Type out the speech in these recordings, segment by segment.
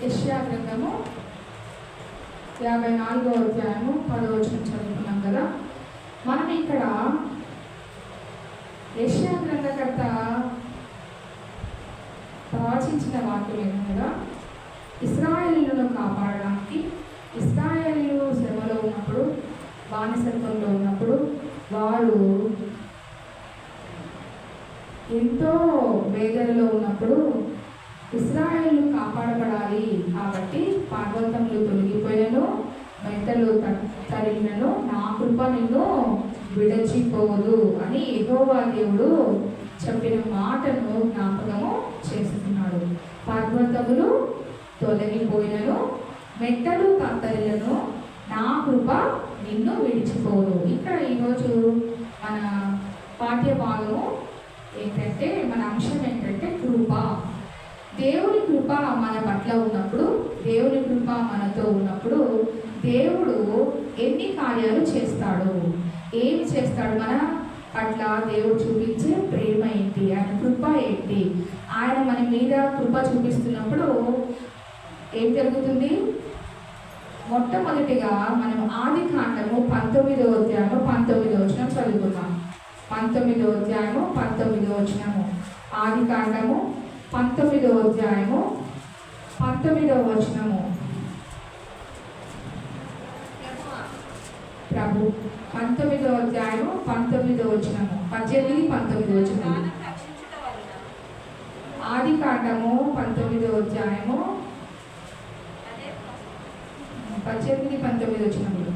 యెషయా గ్రంథము 54వ అధ్యాయము 10వ వచనం చదువుకున్నాం కదా. మనం ఇక్కడ యెషయా గ్రంథకర్త ప్రవచించిన వాక్యం ఏంటనగా, ఇశ్రాయేలును కాపాడడానికి, ఇశ్రాయేలు శ్రమలో ఉన్నప్పుడు, బానిసత్వంలో ఉన్నప్పుడు, వారు ఎంతో వేదనలో ఉన్నప్పుడు ఇశ్రాయేలు కాపాడబడాలి కాబట్టి పర్వతములు తొలగిపోయినను, మెట్టలు తరిగినను, నా కృప నిన్ను విడచిపోదు అని యెహోవా దేవుడు చెప్పిన మాటను జ్ఞాపకము చేస్తున్నాడు. పర్వతములు తొలగిపోయినను, మెట్టలు తరిగినను, నా కృప నిన్ను విడిచిపోదు. ఇక్కడ ఈరోజు మన పాఠ్య భాగము ఏంటంటే, మన అంశం ఏంటంటే కృప. దేవుని కృప మన పట్ల ఉన్నప్పుడు, దేవుని కృప మనతో ఉన్నప్పుడు దేవుడు ఎన్ని కార్యాలు చేస్తాడు, ఏమి చేస్తాడు, మన పట్ల దేవుడు చూపించే ప్రేమ ఏంటి, ఆయన కృప ఏంటి, ఆయన మన మీద కృప చూపిస్తున్నప్పుడు ఏం జరుగుతుంది? మొట్టమొదటిగా మనం ఆదికాండము 19వ అధ్యాయము 19వ వచనం చదువుకున్నాం. 19వ అధ్యాయము 19వ వచనము. ఆదికాండము 19వ అధ్యాయము 19వ వచనము. ప్రభు 19వ అధ్యాయము 19వ వచనము, 18, 19 వచనము. ఆదికాండము 19వ అధ్యాయము 18, 19 వచనములు.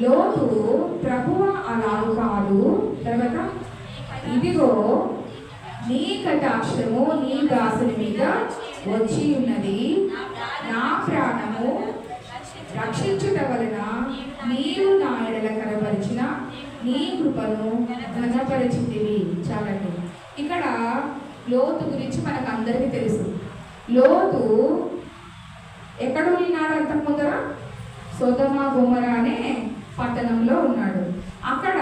లోతు, ప్రభువా అలాగు కాదు, తర్వాత ఇదిగో నీ కటాక్షము నీ దాసుని మీద వచ్చి ఉన్నది, నా ప్రాణము రక్షించుట వలన నీవు నా ఎడల కనపరిచిన నీ కృపను ఘనపరిచితివి. చాలండి. ఇక్కడ లోతు గురించి మనకు అందరికీ తెలుసు. లోతు ఎక్కడ ఉన్నాడు? అంతకు ముందర సొదొమ గొమొర అనే పట్టణంలో ఉన్నాడు. అక్కడ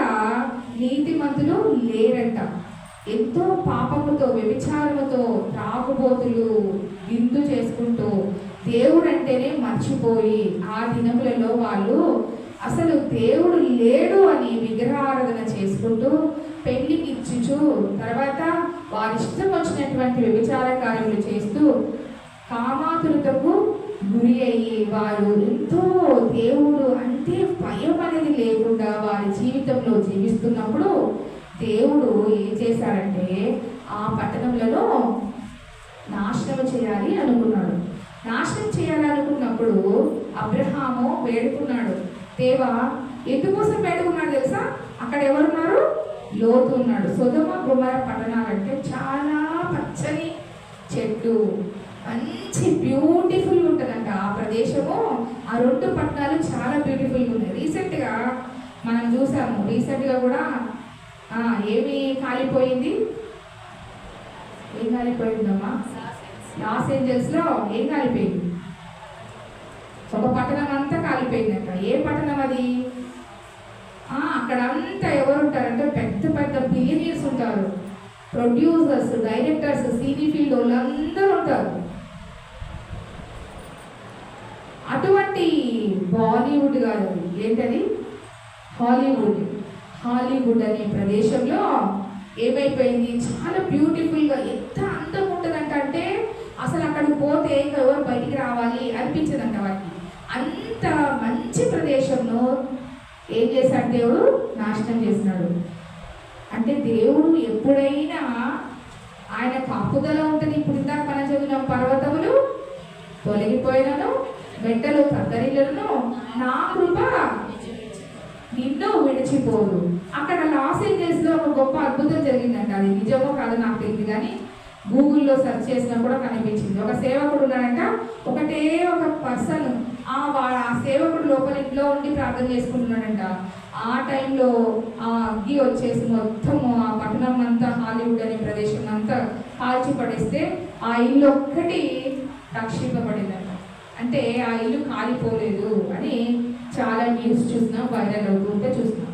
నీతిమంతులు లేరంట. ఎంతో పాపముతో, వ్యభిచారముతో, త్రాగుబోతులు విందు చేసుకుంటూ దేవుడు అంటేనే మర్చిపోయి ఆ దినములలో వాళ్ళు అసలు దేవుడు లేడు అని విగ్రహారాధన చేసుకుంటూ, పెళ్లికి ఇచ్చుచు, తర్వాత వారి ఇష్టం వచ్చినటువంటి వ్యభిచార కార్యములు చేస్తూ కామాతురతకు గురి అయ్యి వారు ఎంతో దేవుడు అంటే భయం అనేది లేకుండా వారి జీవితంలో జీవిస్తున్నప్పుడు దేవుడు ఏం చేశాడంటే ఆ పట్టణంలో నాశనం చేయాలి అనుకున్నాడు. నాశనం చేయాలనుకున్నప్పుడు అబ్రహాము వేడుకున్నాడు. దేవా, ఎందుకోసం వేడుకున్నాడు తెలుసా? అక్కడ ఎవరున్నారు? లోతు ఉన్నాడు. సొదొమ గొమొర పట్టణాలంటే చాలా పచ్చని చెట్లు, మంచి బ్యూటిఫుల్ ఉంటుందంట ఆ ప్రదేశము. ఆ 2 పట్టణాలు చాలా బ్యూటిఫుల్గా ఉన్నాయి. రీసెంట్గా మనం చూసాము. రీసెంట్గా కూడా ఏమి కాలిపోయింది? ఏం కాలిపోయిందమ్మా? లాస్ ఏంజల్స్లో ఏం కాలిపోయింది? ఒక పట్టణం అంతా కాలిపోయిందంట. ఏ పట్టణం అది? అక్కడంతా ఎవరు ఉంటారంటే పెద్ద పెద్ద బిలియనీర్స్ ఉంటారు, ప్రొడ్యూసర్స్, డైరెక్టర్స్, సినీ ఫీల్డ్ వాళ్ళందరూ ఉంటారు. అటువంటి బాలీవుడ్ కాదు, ఏంటది? హాలీవుడ్. హాలీవుడ్ అనే ప్రదేశంలో ఏమైపోయింది? చాలా బ్యూటిఫుల్గా, ఎంత అందం ఉంటుందంట అంటే అసలు అక్కడికి పోతే ఇంకా ఎవరు బయటికి రావాలి అనిపించదంట వారికి. అంత మంచి ప్రదేశంలో ఏం చేశాడు? దేవుడు నాశనం చేసినాడు. అంటే దేవుడు ఎప్పుడైనా ఆయన కాపుదల ఉంటుంది. ఇప్పుడు ఇందాక మనం చదివిన పర్వతములు తొలగిపోయినను, మెట్టలు కద్దరిలను, నా కృప నిన్ను విడిచిపోదు. అక్కడ లాస్ ఏంజల్స్లో ఒక గొప్ప అద్భుతం జరిగిందంట. అది నిజమో కాదో నాకు తెలియదు, కానీ గూగుల్లో సెర్చ్ చేసినా కూడా కనిపించింది. ఒక సేవకుడు ఉన్నాడంట. ఒకటే ఒక పర్సన్ ఆ సేవకుడు లోపల ఇంట్లో ఉండి ప్రార్థన చేసుకుంటున్నాడంట. ఆ టైంలో ఆ అగ్గి వచ్చేసి మొత్తము ఆ పట్టణం అంతా, హాలీవుడ్ అనే ప్రదేశం అంతా కాల్చి పడేస్తే ఆ ఇల్లు ఒక్కటి రక్షింపబడిందంట. అంటే ఆ ఇల్లు కాలిపోలేదు అని చాలా న్యూస్ చూసినాం, వైరల్ అవుతుంటే చూసినాం.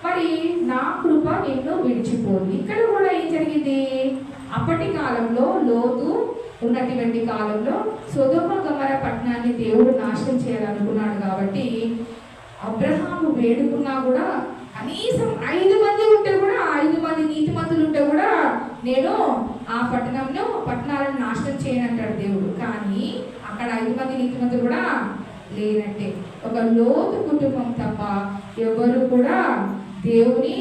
మరి నా కృప నిన్ను విడిచిపోదు. ఇక్కడ కూడా ఏం జరిగింది? అప్పటి కాలంలో, లోతు ఉన్నటువంటి కాలంలో సొదొమ గొమొర్రా పట్టణాన్ని దేవుడు నాశనం చేయాలనుకున్నాడు. కాబట్టి అబ్రహాము వేడుకున్నా కూడా కనీసం 5 మంది ఉంటే కూడా, 5 మంది నీతిమంతులు ఉంటే కూడా నేను ఆ పట్టణాలను నాశనం చేయనంటాడు దేవుడు. కానీ అక్కడ 5 మంది నీతిమంతులు కూడా లేనట్టే. ఒక లోతు కుటుంబం తప్ప ఎవరు కూడా దేవుని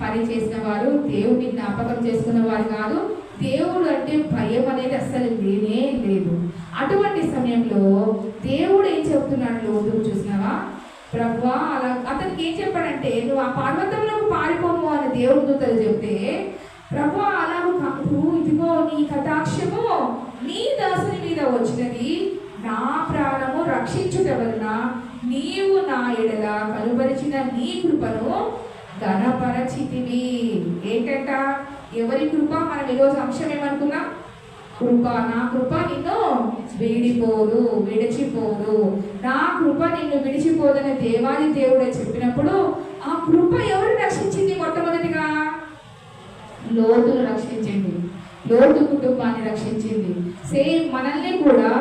పని చేసిన వారు, దేవుని జ్ఞాపకం చేసుకున్న వారు కాదు. దేవుడు అంటే భయం అనేది అస్సలు లేనే లేదు. అటువంటి సమయంలో దేవుడు ఏం చెప్తున్నాడు లోతుకు చూసినావా? ప్రభువా, అలా అతనికి ఏం చెప్పాడంటే, నువ్వు ఆ పర్వతంలోకి పారిపోము అని దేవుడు దూతలు చెప్తే, ప్రభువా అలాగూ కాదు, ఇదిగో నీ కటాక్షము నీ దాసుని మీద వచ్చినది, నా ప్రాణము రక్షించుట వలన నీవు నా ఎడల కనుపరిచిన నీ కృపను ఘనపరచితివి. ఏంటంట? ఎవరి కృప? మనం ఈరోజు అంశం ఏమనుకున్నాం? కృప. నా కృప నిన్ను విడిపోదు, విడిచిపోదు. నా కృప నిన్ను విడిచిపోదని దేవాది దేవుడే చెప్పినప్పుడు ఆ కృప ఎవరు రక్షించింది? మొట్టమొదటిగా లోతును రక్షించింది, లోతు కుటుంబాన్ని రక్షించింది. సేమ్ మనల్ని కూడా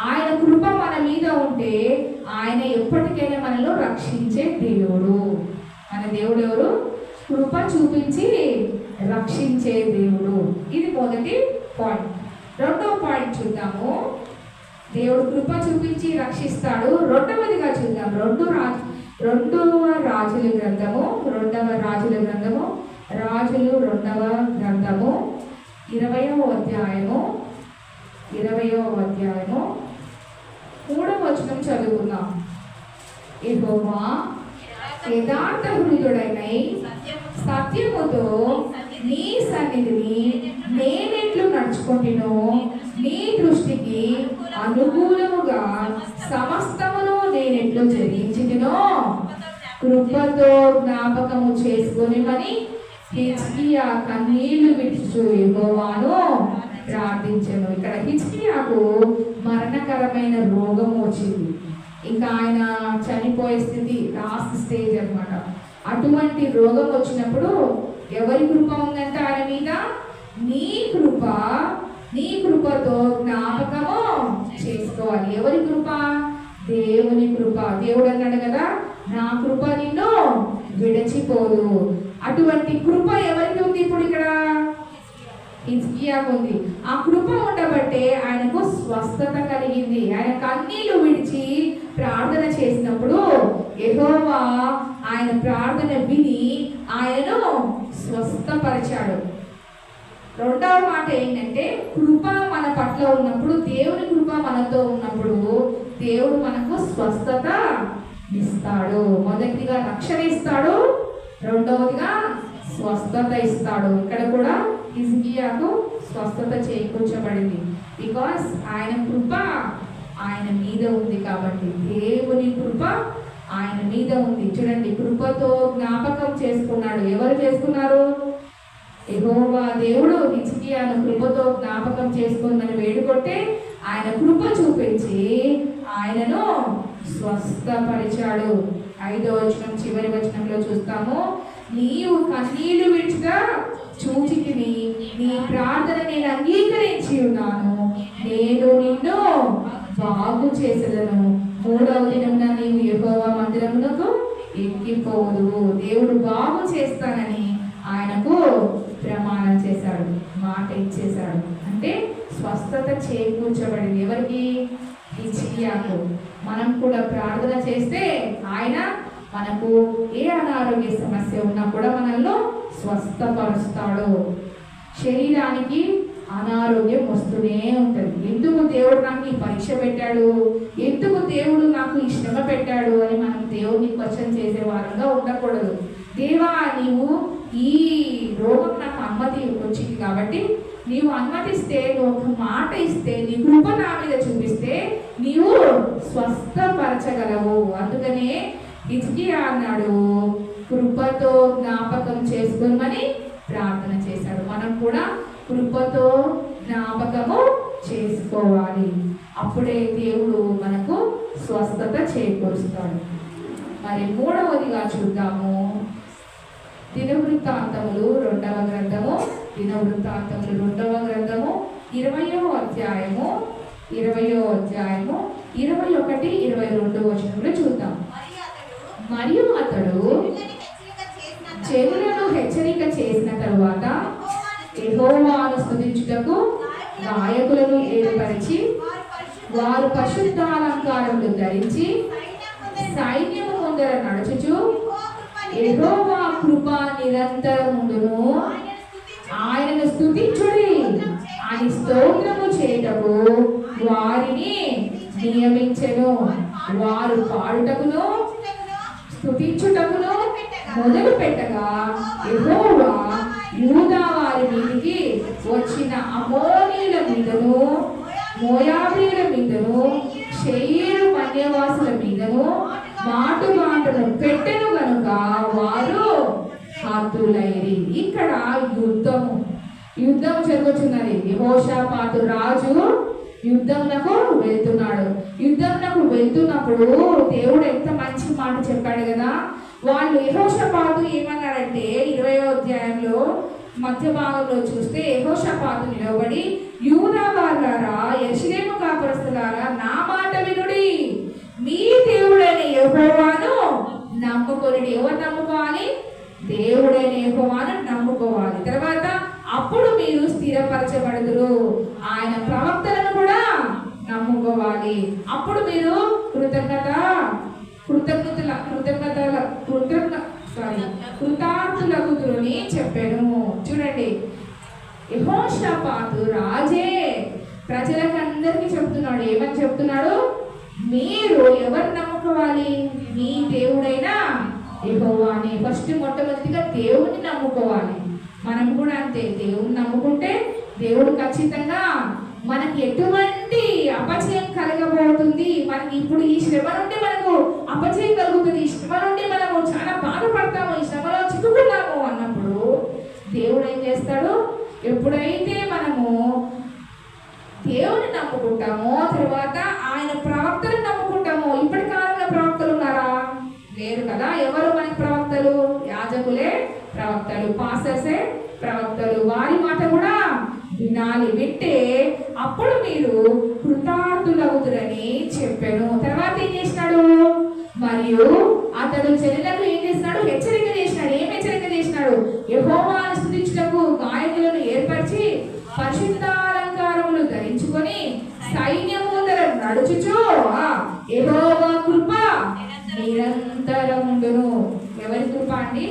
ఆయన కృప మన మీద ఉంటే ఆయన ఎప్పటికైనా మనల్ని రక్షించే దేవుడు. మన దేవుడు ఎవరు? కృప చూపించి రక్షించే దేవుడు. ఇది మొదటి పాయింట్. రెండో పాయింట్ చూద్దాము. దేవుడు కృప చూపించి రక్షిస్తాడు. రెండవదిగా చూద్దాం. రెండవ రాజుల గ్రంథము, రాజులు 2వ గ్రంథము 20వ అధ్యాయము 3వ వచనం చదువుకుందాం. యెహోవా యథార్థ హృదయుడైనై సత్యముతో నీ సన్నిధిని నేనెట్లు నడుచుకుంటునో, నీ దృష్టికి అనుకూలముగా సమస్తమును నేనెట్లు జరిగించుదునో కృపతో జ్ఞాపకము చేసుకొనిమని హిజ్కియా కన్నీళ్లు విడుచు యెహోవాను ప్రార్థించెను. ఇక్కడ హిజ్కియాకు మరణకరమైన రోగం వచ్చింది. ఇంకా ఆయన చనిపోయే స్థితి, లాస్ట్ స్టేజ్ అన్నమాట. అటువంటి రోగం వచ్చినప్పుడు ఎవరి కృప ఉందంటే ఆయన మీద? నీ కృపతో జ్ఞాపకము చేసుకోవాలి. ఎవరి కృప? దేవుని కృప. దేవుడు అన్నాడు కదా, నా కృప నిన్ను విడిచిపోదు. అటువంటి కృప ఎవరికి ఉంది? ఇప్పుడు ఇక్కడ హిజ్కియాకు ఉంది. ఆ కృప ఉండబట్టే ఆయనకు స్వస్థత కలిగింది. ఆయన కన్నీళ్లు విడిచి ప్రార్థన చేసినప్పుడు యెహోవా ఆయన ప్రార్థన విని ఆయనను స్వస్థపరిచాడు. రెండవ మాట ఏంటంటే, కృప మన పట్ల ఉన్నప్పుడు, దేవుని కృప మనతో ఉన్నప్పుడు దేవుడు మనకు స్వస్థత ఇస్తాడు. మొదటిగా రక్షణ ఇస్తాడు, రెండవదిగా స్వస్థత ఇస్తాడు. ఇక్కడ కూడా హిజ్కియాకు స్వస్థత చేకూర్చబడింది. బికాస్ ఆయన కృప ఆయన మీద ఉంది కాబట్టి. దేవుని కృప ఆయన మీద ఉంది. చూడండి, కృపతో జ్ఞాపకం చేసుకున్నాడు. ఎవరు చేసుకున్నారు? యెహోవా దేవుడు హిజ్కియాను కృపతో జ్ఞాపకం చేసుకోమని వేడుకుంటే ఆయన కృప చూపించి ఆయనను స్వస్థపరిచాడు. 5వ వచనం చివరి వచనంలో చూస్తాము. నీవు కన్నీళ్లు విడిచిగా చూచితిని, నీ ప్రార్థన నేను అంగీకరించి ఉన్నాను, నేను నిన్ను బాగు చేసేదను. 3వ దినమున నీవు యెహోవా మందిరమునకు ఎక్కిపోదు. దేవుడు బాగు చేస్తానని ఆయనకు ప్రమాణం చేశాడు, మాట ఇచ్చేశాడు. అంటే స్వస్థత చేకూర్చబడింది. ఎవరికి? హిజ్కియాకు. మనం కూడా ప్రార్థన చేస్తే ఆయన మనకు ఏ అనారోగ్య సమస్య ఉన్నా కూడా మనల్ని స్వస్థపరుస్తాడు. శరీరానికి అనారోగ్యం వస్తూనే ఉంటుంది. ఎందుకు దేవుడు నాకు ఈ పరీక్ష పెట్టాడు, ఎందుకు దేవుడు నాకు ఈ శ్రమ పెట్టాడు అని మనం దేవుడిని క్వశ్చన్ చేసే వారంగా ఉండకూడదు. దేవా, నీవు ఈ రోగం నాకు అనుమతి వచ్చింది కాబట్టి, నీవు అనుమతిస్తే, నువ్వు ఒక మాట ఇస్తే, నీ కృప నా మీద చూపిస్తే నీవు స్వస్థపరచగలవు. అందుకనే హిజ్కియా అన్నాడు, కృపతో జ్ఞాపకం చేసుకోమని ప్రార్థన చేశాడు. మనం కూడా కృపతో జ్ఞాపకము చేసుకోవాలి. అప్పుడే దేవుడు మనకు స్వస్థత చేకూరుస్తాడు. మరి మూడవదిగా చూద్దాము, దినవృత్తాంతములు 2వ గ్రంథము, దినవృత్తాంతములు 2వ గ్రంథము 20వ అధ్యాయము 21, 22 వచనములు చూద్దాం. మరియు అతడు చెవులను హెచ్చరిక చేసిన తరువాత యెహోవాను స్తుతించుటకు గాయకులను ఏర్పరిచి వారు పరిశుద్ధాలంకారములు ధరించి సైన్యము ముందర నడుచుచు యెహోవా కృప నిరంతరముండును, ఆయనను స్తుతించుడి అని స్తోత్రము చేయుటకు వారిని నియమించెను. వారు పాడుటకును స్తుతించుటకును మొదలు పెట్టగా యెహోవా యూదా వారి మీదికి వచ్చిన అమోనీయుల మీదను, మోయాబీయుల మీదను, శేయీరు మన్యవాసుల మీదను మాటును పెట్టెను గనుక వారు హతులైరి. ఇక్కడ యుద్ధం జరుగుతున్నది. యెహోషాపాతు రాజు యుద్ధంలకు వెళ్తున్నప్పుడు దేవుడు ఎంత మంచి మాట చెప్పాడు కదా. వాళ్ళు యెహోషాపాతు ఏమన్నారంటే 20వ అధ్యాయంలో మధ్య భాగంలో చూస్తే యెహోషాపాతు నిలబడి, యూదా వారులారా, యెరూషలేము కాపురస్తులారా, నా మాట వినుడి, మీ దేవుడైన యెహోవాను నమ్ముకొనుడి. ఎవరు నమ్ముకోవాలి? దేవుడైన యెహోవాను నమ్ముకోవాలి. తర్వాత అప్పుడు మీరు స్థిరపరచబడుదురు. ఆయన ప్రవక్తలను కూడా నమ్ముకోవాలి. అప్పుడు మీరు కృతార్థులగుదురని చెప్పాను. చూడండి, యెహోషాపాతు రాజే ప్రజలకందరికీ చెప్తున్నాడు. ఏమని చెప్తున్నాడు? మీరు ఎవరు నమ్ముకోవాలి? మీ దేవుడైన యెహోవాని. మొట్టమొదటిగా దేవుని నమ్ముకోవాలి. మనం కూడా అంతే. దేవుని నమ్ముకుంటే దేవుడు ఖచ్చితంగా మనకి ఎటువంటి అపజయం కలగబోతుంది. మనకి ఇప్పుడు ఈ శ్రమ నుండి మనకు అపజయం కలుగుతుంది. ఈ శ్రమ నుండి మనము చాలా బాధపడతాము, ఈ శ్రమలో చిక్కుకున్నాము అన్నప్పుడు దేవుడు ఏం చేస్తాడు? ఎప్పుడైతే మనము దేవుని నమ్ముకుంటామో, తర్వాత ఆయన ప్రవక్తలను నమ్ముకుంటామో. ఇప్పటి కాలంలో ప్రవక్తలు ఉన్నారా? లేరు కదా. ఎవరు మనకి ప్రవక్తలు? యాజకులే ప్రవక్తలు, పాస్టర్సే ప్రవక్తలు. వారి మాట కూడా వినాలి. వింటే అప్పుడు మీరు కృతార్థులవుదురని చెప్పాను. తర్వాత ఏం చేసినాడు? మరియు అతడు చెల్లెలకు ఏం చేసినాడు? హెచ్చరిక చేసినాడు. ఏం హెచ్చరిక చేసినాడు? యెహోవాను స్తుతించుటకు గాయకులను ఏర్పరిచి పరిశుద్ధాలంకారములు ధరించుకొని సైన్యము ముందర నడుచుచు యెహోవా కృప నిరంతరముండును. ఎవరి కృప అండి?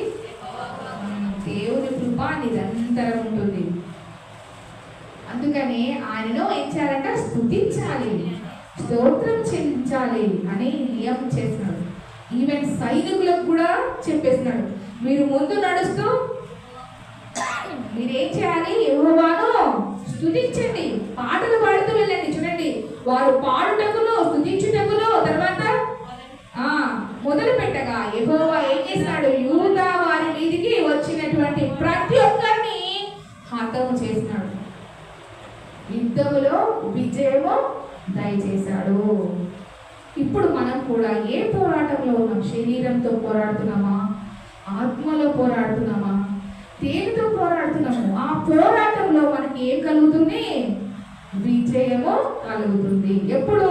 దేవుని కృప నిరంతరం ఉంటుంది. అందుకని ఆయనను ఏం చేయాలంట? స్తుతించాలి, స్తోత్రం చెల్లించాలి అని నియమం చేస్తున్నాడు. ఈవెన్ సైనికులకు కూడా చెప్పేస్తున్నాడు, మీరు ముందు నడుస్తూ మీరేం చేయాలి? యెహోవాను స్తుతించండి, పాటలు పాడుతూ వెళ్ళండి. చూడండి, వారు పాడుటకును స్తుతించుటకును తర్వాత మొదలు పెట్టగా యెహోవా ఏం చేశాడు? యూదా వారి మీదికి వచ్చినటువంటి ప్రతి ఒక్కరిని హతము చేసినాడు. యుద్ధములో విజయము దయచేశాడు. ఇప్పుడు మనం కూడా ఏ పోరాటంలో ఉన్నాం? శరీరంతో పోరాడుతున్నామా? ఆత్మలో పోరాడుతున్నామా? దేనితో పోరాడుతున్నాము? ఆ పోరాటంలో మనకి ఏం కలుగుతుంది? విజయము కలుగుతుంది. ఎప్పుడు?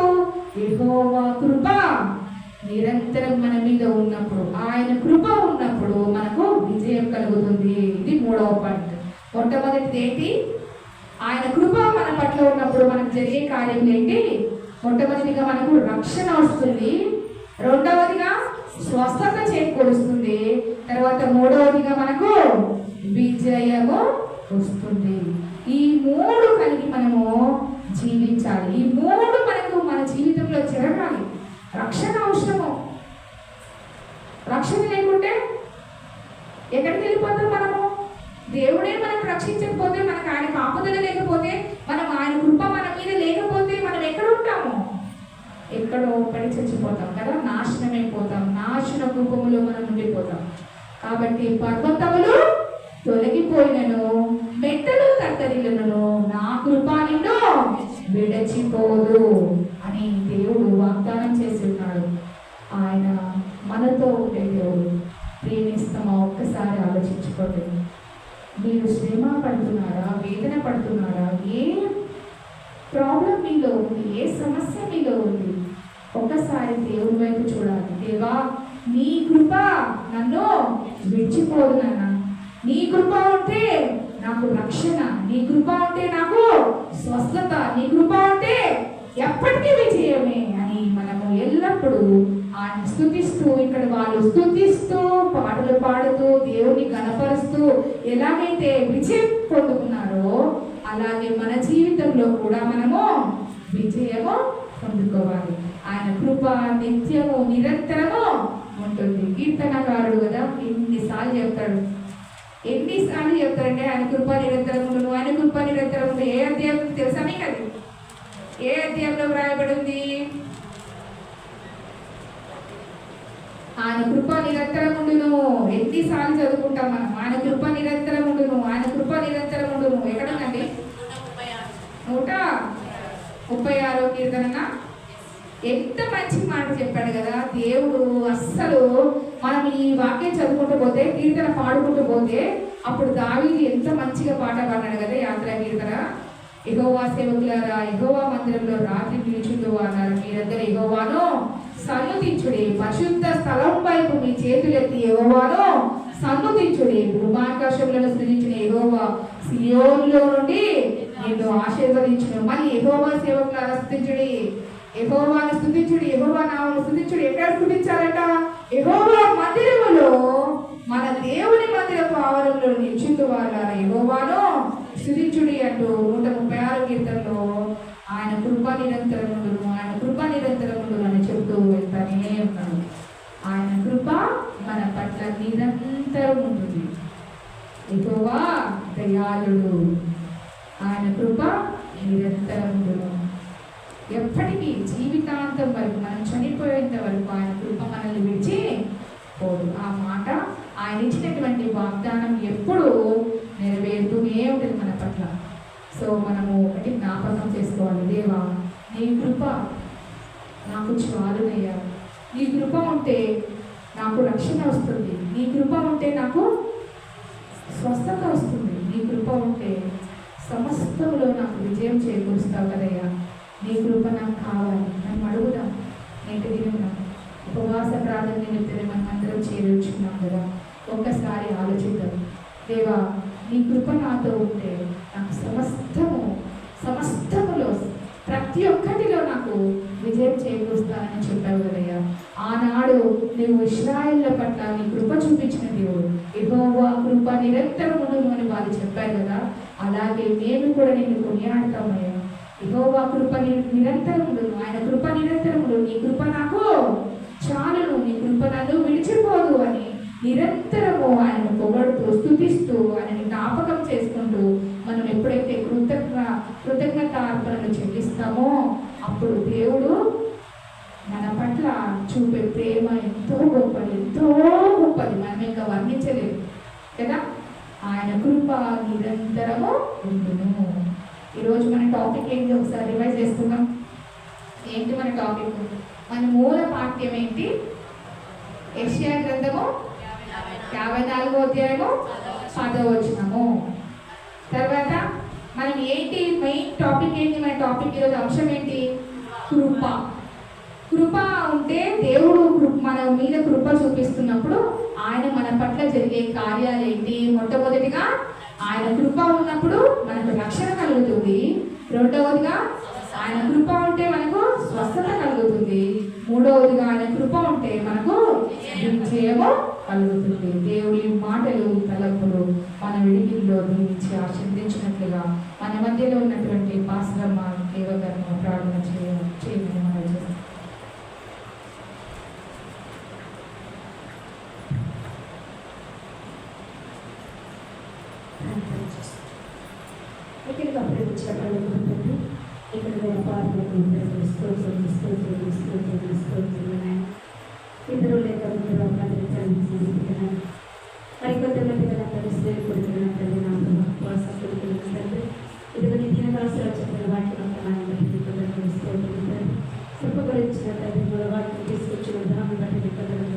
యెహోవా కృప నిరంతరం మన మీద ఉన్నప్పుడు, ఆయన కృప ఉన్నప్పుడు మనకు విజయం కలుగుతుంది. ఇది 3వ పాయింట్. మొట్టమొదటిది ఏంటి? ఆయన కృప మన పట్ల ఉన్నప్పుడు మనకు జరిగే కార్యం ఏంటి? మొట్టమొదటిగా మనకు రక్షణ వస్తుంది, రెండవదిగా స్వస్థత చేకూరుస్తుంది, తర్వాత మూడవదిగా మనకు విజయము వస్తుంది. ఈ 3 కలిగి మనము జీవించాలి. ఈ 3 మనకు మన జీవితంలో జరగాలి. రక్షణ అవసరము. రక్షణ లేకుంటే ఎక్కడికి వెళ్ళిపోతాం మనము? దేవుడే మనకు రక్షించకపోతే, మనకు ఆయన కాపుదల లేకపోతే, మనం ఆయన కృప మన మీద లేకపోతే మనం ఎక్కడ ఉంటాము? ఎక్కడో పడి చచ్చిపోతాం కదా, నాశనమైపోతాం. నాశన రూపములో మనం ఉండిపోతాం. కాబట్టి పర్వతములు తొలగిపోయినను, మెట్టలు తత్తరిల్లును, నా కృప నిన్ను విడచిపోదు అని దేవుడు వాగ్దానం చేసి ఉన్నాడు. ఆయన మనతో ఆలోచించుకోండి. మీరు శ్రమ పడుతున్నారా, వేదన పడుతున్నారా, ఏ ప్రాబ్లం మీలో ఉంది, ఏ సమస్య మీలో ఉంది, ఒక్కసారి దేవుని వైపు చూడాలి. దేవా, నీ కృప నన్ను విడిచిపోదు నాన్న. నీ కృప ఉంటే నాకు రక్షణ, నీ కృప ఉంటే నాకు స్వస్థత, నీ కృప ఉంటే ఎప్పటికీ విజయమే అని మనము ఎల్లప్పుడూ ఆయన స్తుతిస్తూ, ఇక్కడ వాళ్ళు స్తుతిస్తూ పాటలు పాడుతూ దేవుని గణపరుస్తూ ఎలాగైతే విజయం పొందుకున్నారో అలాగే మన జీవితంలో కూడా మనము విజయము పొందుకోవాలి. ఆయన కృప నిత్యము నిరంతరము ఉంటుంది. కీర్తనకారుడు కదా ఎన్నిసార్లు చెప్తాడు చెప్తాడంటే ఆయన కృప నిరంతరం ఉండు, ఆయన కృప నిరంతరం ఉండు. ఏ అధ్యాయం తెలుసా మీకు? అది ఏ అధ్యాయంలో వ్రాయబడి ఉంది? ఆయన కృప నిరంతరం ఉండును. ఎన్నిసార్లు చదువుకుంటాం మనం? ఆయన కృప నిరంతరం ఉండును, ఆయన కృప నిరంతరం ఉండును. ఎక్కడ ఉందండి? 136 కీర్తన. ఎంత మంచి మాట చెప్పాడు కదా దేవుడు. అస్సలు మనం ఈ వాక్యం చదువుకుంటూ పోతే, కీర్తన పాడుకుంటూ పోతే, అప్పుడు దావీదు ఎంత మంచిగా పాట పాడాడు కదా యాత్రా కీర్తన. యెహోవా సేవకులారా, యెహోవా మందిరంలో రాత్రి నిలుచుండు అన్నారు. మీరందరూ యెహోవాను సన్నుతించుడి, పరిశుద్ధ స్థలం వైపు మీ చేతులెత్తి యెహోవాను సన్నుతించుడి. భూమాకాశములను సృజించిన యెహోవా సియోనులో నుండి నేను ఆశీర్వదించును. మళ్ళీ యెహోవా సేవకులారా స్తుతించుడి, యెహోవాను స్తుతించుడి, యెహోవా నామమును స్తుతించుడి. ఎక్కడ స్తుతించాలంట? యెహోవా మందిరములో, మన దేవుని మందిరపు ఆవరణలో నిల్చుండు వారులారా యెహోవాను స్తుతించుడి అంటూ 136 కీర్తనలో ఆయన కృప నిరంతరముండును, ఆయన కృప నిరంతరముండును అని చెప్తూ వెళ్తానే ఉన్నాడు. ఆయన కృప మన పట్ల నిరంతరం ఉంటుంది. యెహోవా దయాళుడు, ఆయన కృప నిరంతరం ఉండును. ఎప్పటికీ జీవితాంతం వరకు, మనం చనిపోయేంత వరకు ఆయన కృప మనల్ని విడిచి పోదు. ఆ మాట, ఆయన ఇచ్చినటువంటి వాగ్దానం ఎప్పుడూ నెరవేరుతూనే ఉంటుంది మన పట్ల. సో మనము ఒకటి జ్ఞాపకం చేసుకోవాలి. దేవా, నీ కృప నాకు చాలునయ్యా. నీ కృప ఉంటే నాకు రక్షణ వస్తుంది, నీ కృప ఉంటే నాకు స్వస్థత వస్తుంది, నీ కృప ఉంటే సమస్తములో నాకు విజయం చేకూరుస్తావు కదయ్యా. నీ కృప నాకు కావాలి. మనం అడుగుదాం. నేటి దినం ఉపవాస ప్రార్థన నిమిత్తమే మనం అందరం చేరుచున్నాం కదా. ఒక్కసారి ఆలోచిద్దాం. దేవా, నీ కృప నాతో ఉంటే నాకు సమస్తములో ప్రతి ఒక్కటిలో నాకు విజయం చేకూరుస్తానని చెప్పావు కదయ్యా. ఆనాడు నువ్వు ఇశ్రాయేళ్ల పట్ల నీ కృప చూపించిన దేవుడు. యెహోవా కృప నిరంతరమును అని వారు చెప్పారు కదా. అలాగే మేము కూడా నిన్ను కొనియాడతామయ్యా. యెహోవా కృప నిరంతరమును, ఆయన కృప నిరంతరమును, నీ కృప నాకు చాలును, నీ కృప నన్ను విడిచిపోదు అని నిరంతరము ఆయనను పొగడుతూ స్తుతిస్తూ ఆయనని జ్ఞాపకం చేసుకుంటూ మనం ఎప్పుడైతే కృతజ్ఞత అర్పణలు చెల్లిస్తామో అప్పుడు దేవుడు మన పట్ల చూపే ప్రేమ ఎంతో గొప్పది. మనం ఇంకా వర్ణించలేదు కదా. ఆయన కృప నిరంతరము ఉండును. ఈరోజు మన టాపిక్ ఏంటి ఒకసారి రివైజ్ చేసుకుందాం. ఏంటి మన టాపిక్? మన మూల పాఠ్యం ఏంటి? యెషయా గ్రంథము 54వ అధ్యాయము 10వ వచనము. తర్వాత మనం ఏంటి మెయిన్ టాపిక్ ఏంటి? మన టాపిక్ ఈరోజు అంశం ఏంటి? కృప. కృప ఉంటే దేవుడు మన మీద కృప చూపిస్తున్నప్పుడు ఆయన మన పట్ల జరిగే కార్యాలు ఏంటి? మొట్టమొదటిగా ఆయన కృప ఉన్నప్పుడు మనకు రక్షణ కలుగుతుంది. రెండవదిగా ఆయన కృప ఉంటే మనకు స్వస్థత కలుగుతుంది. మూడవదిగా ఆయన కృప ఉంటే మనకు విజయము కలుగుతుంది. దేవుని మాటలు తలపులు మన విడిగిల్లో దీవించి ఆశీర్వదించినట్లుగా మన మధ్యలో ఉన్నటువంటి పాస్టర్మ దేవకర్మ ప్రార్థన చేయమని మనం చేస్తాం. ఇక్కడ ప్రేమించబడి ఇక్కడ వ్యాపారులకు ఇద్దరు లేక మరికొంతమంది పిల్లలందరూ స్నేహితులు తల్లి నాకు ఇదిగో నిత్య అవసరాలు చెప్పిన వాక్యం బట్టి కృప గురించిన తల్లి వాక్యం తీసుకొచ్చిన దాన్ని బట్టి